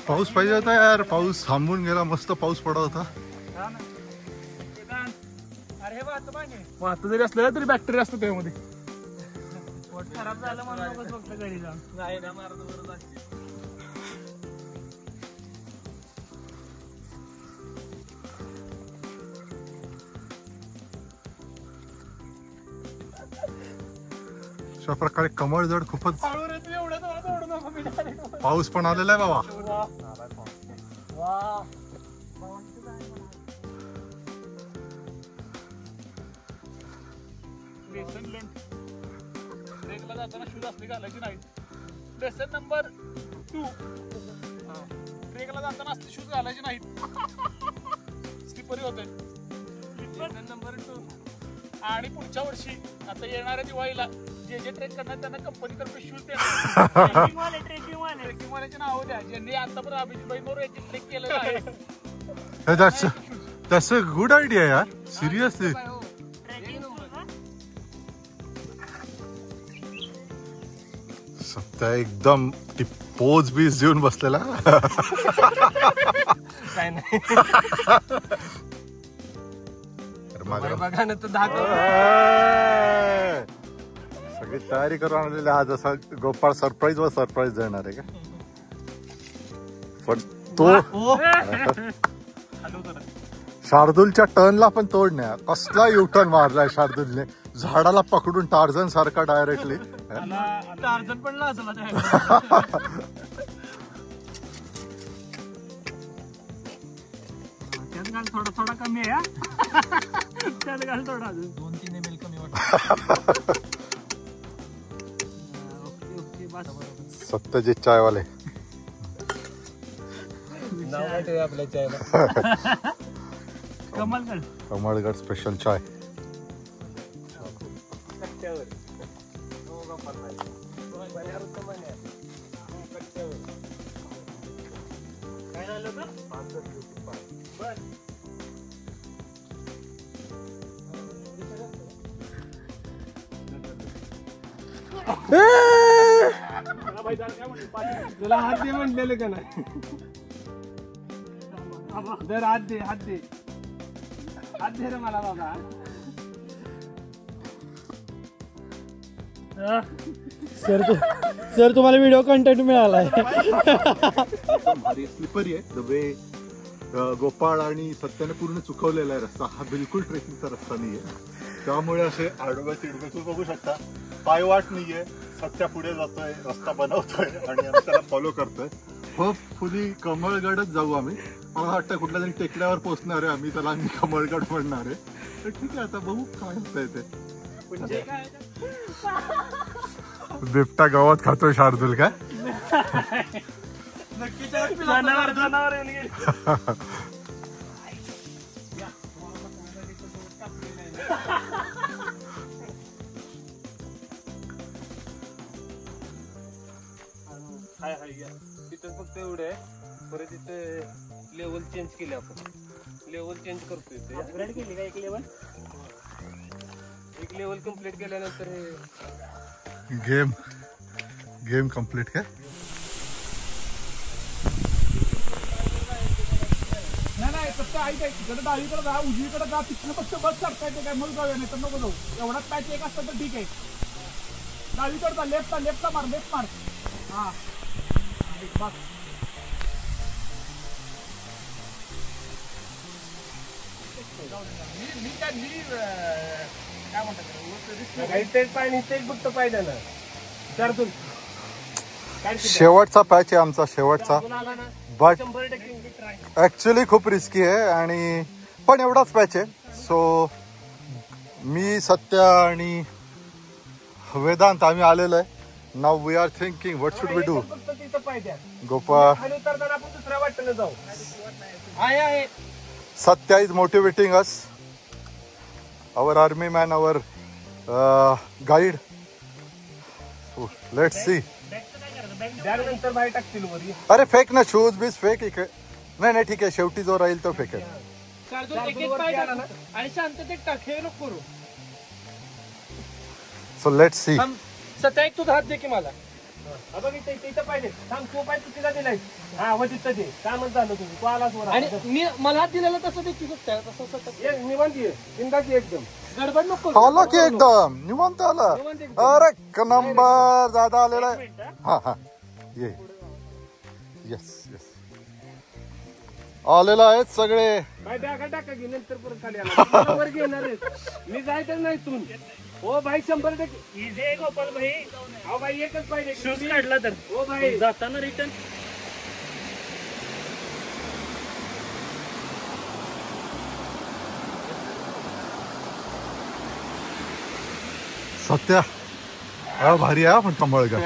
पाऊस पाहिजे होता यार, पाऊस थांबून गेला, मस्त पाऊस पडत होता. वाहत जरी असलं तरी बॅक्टेरिया असतो त्यामध्ये. खराब झालं म्हणून फक्त घरी जाऊन अशा प्रकारे कमळजड खूपच पाऊस पण आलेला आहे बाबा. ट्रेकला जाताना शूज असले घालायचे नाही. लेसन नंबर 2, ट्रेकला जाताना असले शूज घालायचे नाहीत. स्लिपरी होते. Lesson number 2. आणि पुढच्या वर्षी आता येणाऱ्या दिवाळीला जे जे ट्रेक करणार त्यांना कंपनीतर्फे शूज देणार. ट्रेकिंगवाल्याचे नाव द्या ज्यांनी आतापर्यंत अभिजित भाई बरोबर ट्रेक केलेलं आहे. That's a good idea यार, सिरियसली. सत्या एकदम ती पोज बीज देऊन बसलेला. काय नाही बघा ना, तर सगळी तयारी करून आलेली आज. असा गोपाळ सरप्राईज व सरप्राईज देणार आहे का? पण तो शार्दूलच्या टर्नला पण तोड नाही. कसला युटर्न मारलाय शार्दूलने, झाडाला पकडून टार्झन सारखा डायरेक्टली. टार्झन पण लाजला त्यात घाल, थोडा थोडा कमी आहे. त्यात घाल थोडा, 2-3 ml कमी वाटत. सत्यजित चायवाले आपल्या चायला. कमळगड स्पेशल चाय. काय झालं तर तुला हात दे म्हणलेलं का नाही? जर हात दे, हात दे, हात दे रे मला बाबा. सर तुम्हाला व्हिडिओ कंटेंट मिळालाय. भारी स्लिपरी आहे. द वे गोपाळ आणि सत्याने पूर्ण चुकवलेला आहे रस्ता. हा बिलकुल ट्रेकिंगचा रस्ता नाहीये, त्यामुळे असे आडवे तिडवे तुम्ही बघू शकता. पायवाट नाहीये. सत्या पुढे जातोय, रस्ता बनवतोय आणि आम्ही त्याला फॉलो करतोय. होपफुली कमळगडच जाऊ आम्ही. मला वाटतं कुठल्या तरी टेकड्यावर पोहोचणार आहे आम्ही, त्याला आम्ही कमळगड म्हणणार आहे. तर ठीक आहे, आता बघू काय होतंय ते. बिबटा गवत खातोय शार्दूल काय? तिथं फक्त एवढं आहे. परत तिथे लेवल चेंज केली, आपण लेवल चेंज करतोय. अपग्रेड केली का? एक लेवल कम्प्लीट केल्यानंतर गेम कम्प्लीट काय? नाही फक्त ऐक, इकडे डावीकडे जा, उजवीकडे जा, तिथनं फक्त बस करता येते काय? मग जाऊया, नाही तर नको जाऊ. एवढाच पॅच एक असतं तर ठीक आहे. डावीकडे जा, लेफ्टला मार, लेफ्ट मार. हा बस. काय म्हणतात पाणी तेच फक्त पाहिजे ना. चारतून शेवटचा पॅच आहे आमचा, शेवटचा. बट ऍक्च्युली खूप रिस्की आहे आणि पण एवढाच पॅच आहे. सो मी, सत्या आणि वेदांत आम्ही आलेलो आहे. नाव we are thinking what should we do. Gopal, Satya is motivating us, our army man, our guide. So, let's see. अरे फेक ना, शूज बीज फेक. नाही नाही ठीक आहे, शेवटी जो राहील तो फेकेल. So let's see. सत्या एक तुझा हात दे की मला. बघ इथं पाहिजे सांग तू पाय तिला दिलाय हा व तिथं ते कामच झालं तुझं तू आलाच वर आणि मी मला दिलेलं तसं देखील शकता तसं निवांत ये बिनधास्त एकदम गडबड नको आला की एकदम निवांत आला. अरे नंबर दादा आलेला आहे. हा हा ये येस येस आलेला आहेत सगळे. बाय बॅगा टाका की नंतर परत खाली आला वर घेणार मी जायचं नाही तू हो भाई 100% इझे गोपाल भाई. अहो भाई एकच पाहिजे शूज काढला तर हो भाई जाताना रिटर्न सत्या हा भारी आहे पण कमळगड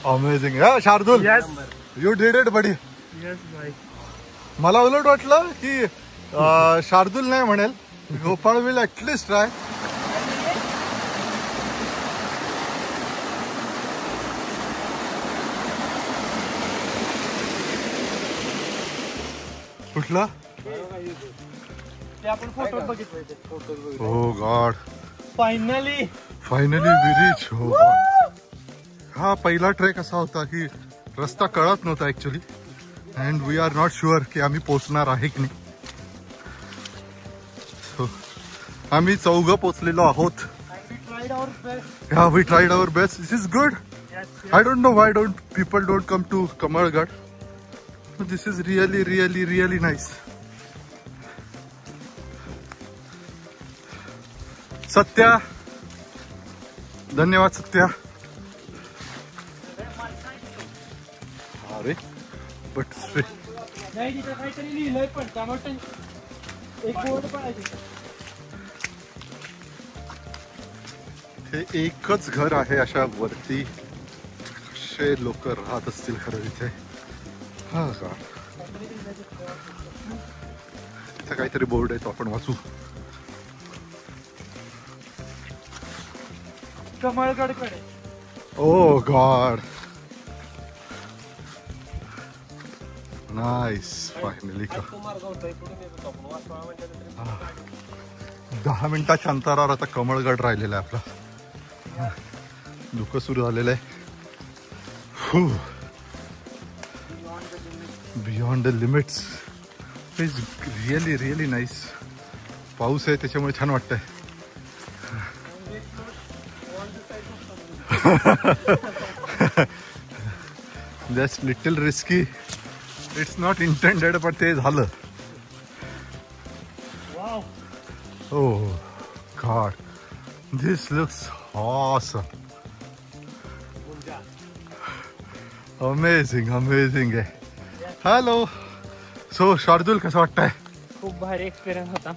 अमेझिंग हा शार्दुल यू डिड इट बडी. मला उलट वाटलं की शार्दुल नाही म्हणेल गोपाळ विल ऍटलिस्ट ट्राय. कुठला ते आपण फोटो बघितलं. ओ गॉड फायनली वी रीच. हो हा पहिला ट्रेक असा होता की रस्ता कळत नव्हता actually and we are not sure की आम्ही पोहोचणार आहे की नाही. So, आम्ही 4 पोचलेलो आहोत. Yeah, we tried our best. This is good. I don't know why people don't come to Kamalgad. This is really nice. Satya धन्यवाद सत्या. अरे बट नाही तिथे काहीतरी लिहिलंय पण त्यामुळे एक बोर्ड पाहिजे. हे एकच घर आहे अशा वरती. कसे लोक राहत असतील खरं इथे. हा का इथे काहीतरी बोर्ड आहे तो आपण वाचू. कमळगडकडे. ओ गॉड नाईस फायनली. 10 मिनिटाच्या अंतरावर आता कमळगड राहिलेला आहे आपला. दुःख सुरू झालेलं आहे. Beyond the limits is really nice. पाऊस आहे त्याच्यामुळे छान वाटतंय. That's little risky. It's not intended पण ते झालं. Oh God, this looks awesome. Amazing आहे. हॅलो. सो शार्दुल कसं वाटतंय? खूप भारी एक्सपिरियन्स होता.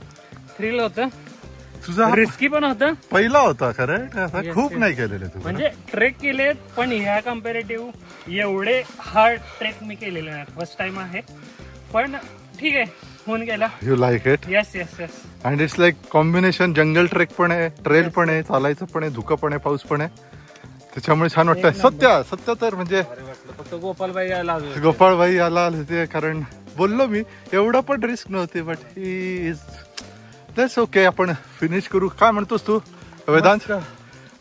थ्रिल होतं. तुझा रिस्की पण होतं. पहिला होता खरं. खूप नाही केलेले तू. म्हणजे ट्रेक केलेत पण ह्या कम्पॅरेटिव्ह एवढे हार्ड ट्रेक मी केलेले नाही. फर्स्ट टाइम आहे पण ठीक आहे होऊन गेला. You like it? Yes. And it's like combination. जंगल ट्रेक पण आहे, ट्रेल पण आहे, चालायचं पण आहे, धुकं पण आहे, पाऊस पण आहे. त्याच्यामुळे छान वाटतंय. सत्य तर म्हणजे फक्त गोपालबाई आला गोपाळबाई आला होते कारण बोललो मी एवढं पण रिस्क नव्हती. But he is that's okay. आपण फिनिश करू. काय म्हणतोस तू वेदांत?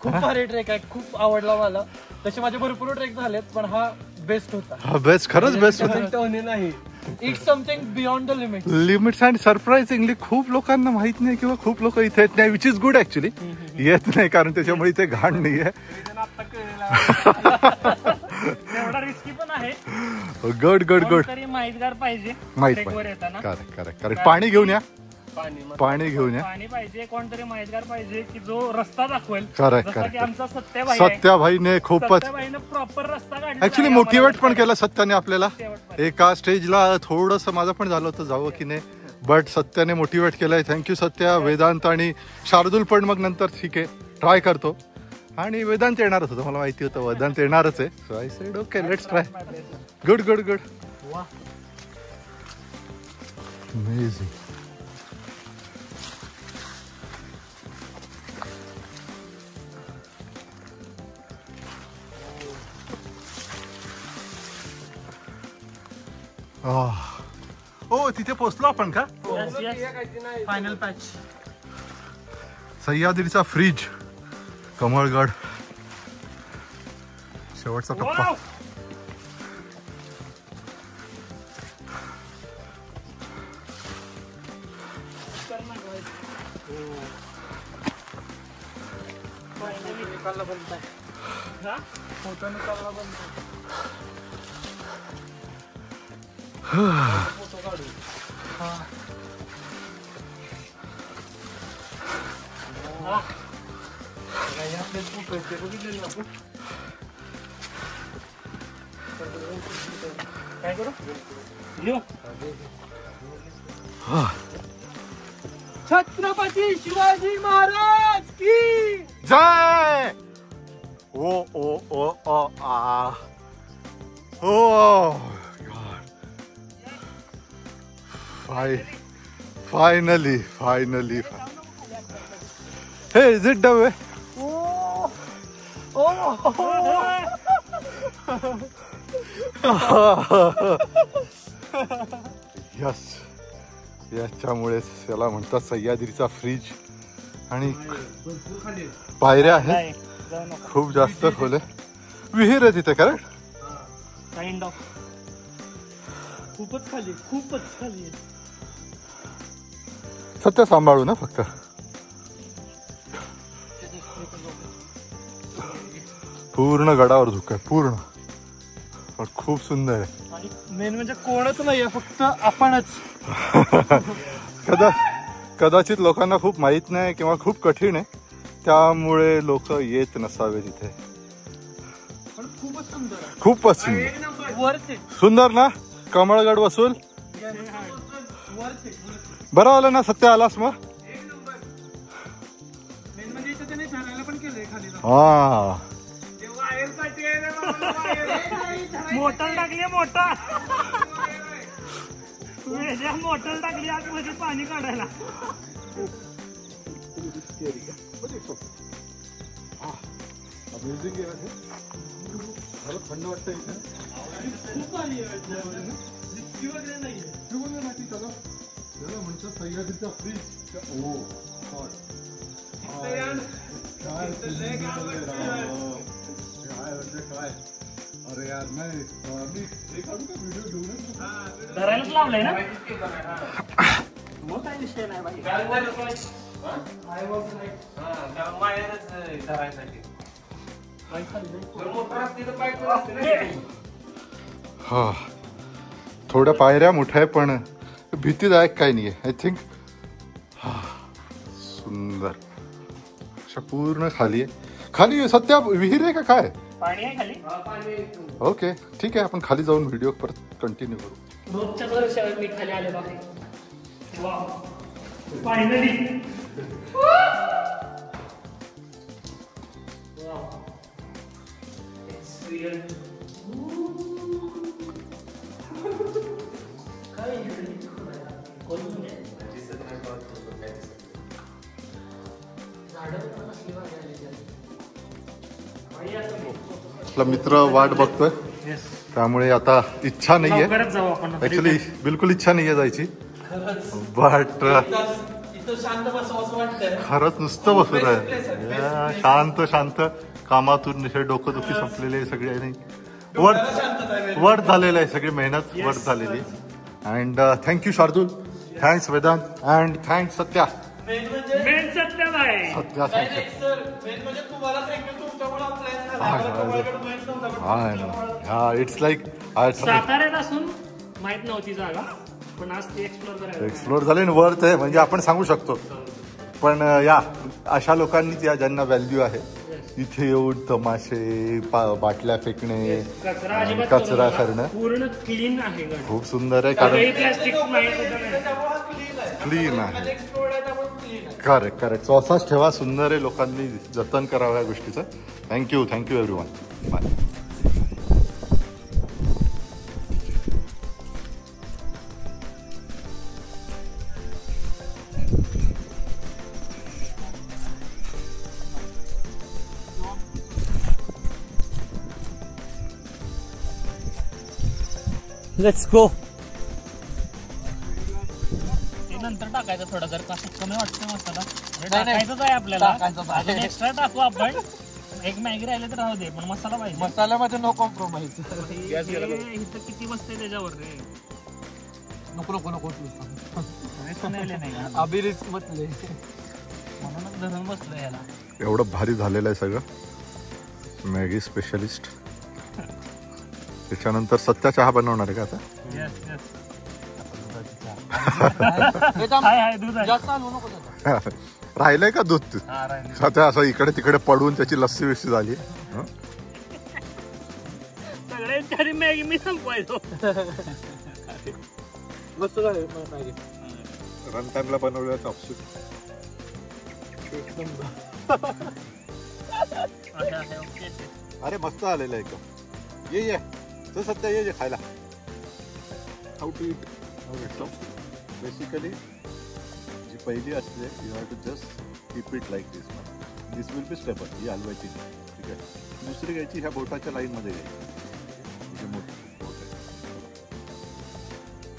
खूप भारी ट्रेक आहे. खूप आवडला मला. तसे माझे भरपूर ट्रेक झालेत पण हा बेस्ट होता. हा बेस्ट खरंच बेस्ट होता. नाही it's something beyond the limits and surprisingly खूप लोकांना माहित नाही किंवा खूप लोक इथे येत नाही. Which is good actually. येत नाही कारण त्याच्यामुळे इथे घाण नाहीये. एवढा रिस्की पण आहे. गुड तरी माहितगार पाहिजे. माहित करेक्ट. पाणी घेऊन या. पाणी घेऊन या. पाणी पाहिजे. कोणतरी माहितगार पाहिजे की जो रस्ता दाखवेल. करेक्ट. आमचा सत्याभाईने खूपच प्रॉपर रस्ता काढला. ऍक्च्युली मोटिवेट पण केलं सत्याने आपल्याला. एका स्टेजला थोडस माझं पण झालं होतं जावं की नाही बट सत्याने मोटिवेट केलंय. थँक्यू सत्या. वेदांत आणि शार्दुल पण मग नंतर ठीक आहे ट्राय करतो. आणि वेदांत येणारच होतं मला माहिती होतं वेदांत येणारच आहे. So I said okay let's try. Good amazing. ओ तिथे पोहोचलो आपण का? Final patch. सह्याद्रीचा फ्रीज कमळगड. शेवटचा टप्पा. काय करू छत्रपती शिवाजी महाराज की जय. Oh oh oh oh ah oh God. Finally finally. हे is it the way? Yes, याच्यामुळेच याला म्हणतात सह्याद्रीचा फ्रीज. आणि पायऱ्या आहेत खूप जास्त खोल आहे. विहीर आहे तिथे कारण काइंड ऑफ खूपच खाली आहे. सत्य सांभाळू ना फक्त. पूर्ण गडावर धुकं आहे पूर्ण, पण खूप सुंदर आहे. आणि मेन म्हणजे कोणच नाहीये, फक्त आपणच. कदाचित लोकांना खूप माहित नाही किंवा खूप कठीण आहे, त्यामुळे लोक येत नसावे तिथे. पण खूपच सुंदर, खूपच सुंदर. सुंदर ना कमळगड वसूल. बरं आलं ना सत्य आलास मग. हा मोटर टाकली, मोटर टाकली आतमध्ये पाणी काढायला. थंड वाटतं इथे. खूप पाणी वगैरे नाहीये. त्याला म्हणतात सह्याद्रीचा फ्रीज. ओ काय. अरे यार नाही धरायलाच लावलंय ना. मग काही विषय नाही बाई. हा थोड्या पायऱ्या मोठ्या आहे पण भीतीदायक काही नाही आहे. आय थिंक सुंदर. अशा पूर्ण खाली आहे. खाली सध्या विहीर आहे का काय? पाणी आहे खाली. ओके ठीक आहे, आपण खाली जाऊन व्हिडिओ परत कंटिन्यू करू. रोजच्या भरोश्यावर मी खाली आलेलो आहे. Wow finally. आपला मित्र वाट बघतोय, त्यामुळे आता इच्छा नाहीये. ऍक्च्युली बिलकुल इच्छा नाहीये जायची, बट खरंच नुसतं बसून आहे शांत शांत. कामातून हे डोकंदुखी संपलेले सगळे नाही, वर्थ झालेलं आहे, सगळी मेहनत वर्थ झालेली. And thank you Shardul, thanks Vedant, and thanks Satya. It's like साताऱ्यात असून माहित नव्हती जागा, पण आज ती एक्सप्लोर झाले वर्थ आहे म्हणजे आपण सांगू शकतो. पण या अशा लोकांनीच या ज्यांना व्हॅल्यू आहे इथे येऊन तमाशे बाटल्या फेकणे कचरा करणं. पूर्ण क्लीन आहे, खूप सुंदर आहे कारण प्लास्टिक क्लीन आहे. Correct correct. असाच ठेवा, सुंदर आहे, लोकांनी जतन करावं या गोष्टीचं. Thank you thank you everyone. Bye. Let's go. ते नंतर टाकायचं थोडं, जर कसं कमी वाटतं मसाला टाकायचंच आहे आपल्याला. एक्स्ट्रा टाकू आपण, एक मॅगी राहिले तर राहू दे पण मसाला पाहिजे. मसाल्यामध्ये नो कॉम्प्रोमाइज. गॅस गेला बघ. इथं किती बसते त्याच्यावर रे. नको नको नको नाही अभिरिस म्हटले. म्हणूनच धरून बसलो याला. एवढं भारी झालेलं आहे सगळं. Maggi specialist. त्याच्यानंतर सत्या चहा बनवणार आहे का आता? Yes yes. हाय हाय दूध आहे. जास्त आणू नको त्याचा. राहिलंय का दूध? हा राहिले. सध्या असं इकडे तिकडे पडून त्याची लस्सी विस्सी झाली. हं? सगळ्यांच्या आधी मॅगी मी संपवायचो. मस्त झाले मॅगी. रन टाइमला बनवलेलं चॉपस्टिक. अरे मस्त आलेलं आहे एकदम. ये तर सध्या ये खायला. हाऊ टू इट बेसिकली जी पहिली असते you have to just keep it like this. This will be stable. ही हलवायची नाही. ठीक आहे. दुसरी घ्यायची ह्या बोटाच्या लाईनमध्ये घ्यायची. म्हणजे मोठी बोट आहे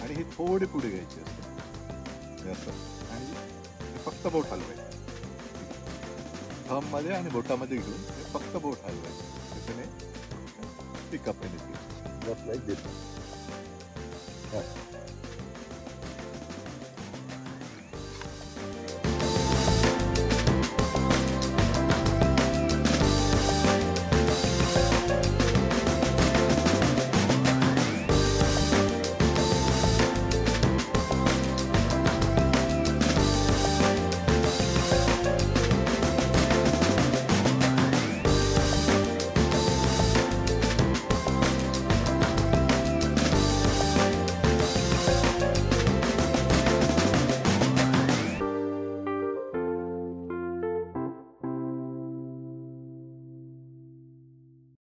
आणि ही थोडी पुढे घ्यायची असते असं आणि फक्त बोट हलवायचं. थंब मध्ये आणि बोटामध्ये घेऊन फक्त बोट हलवायचं. त्याच्याने पिकअप जस्ट लाईक दिस.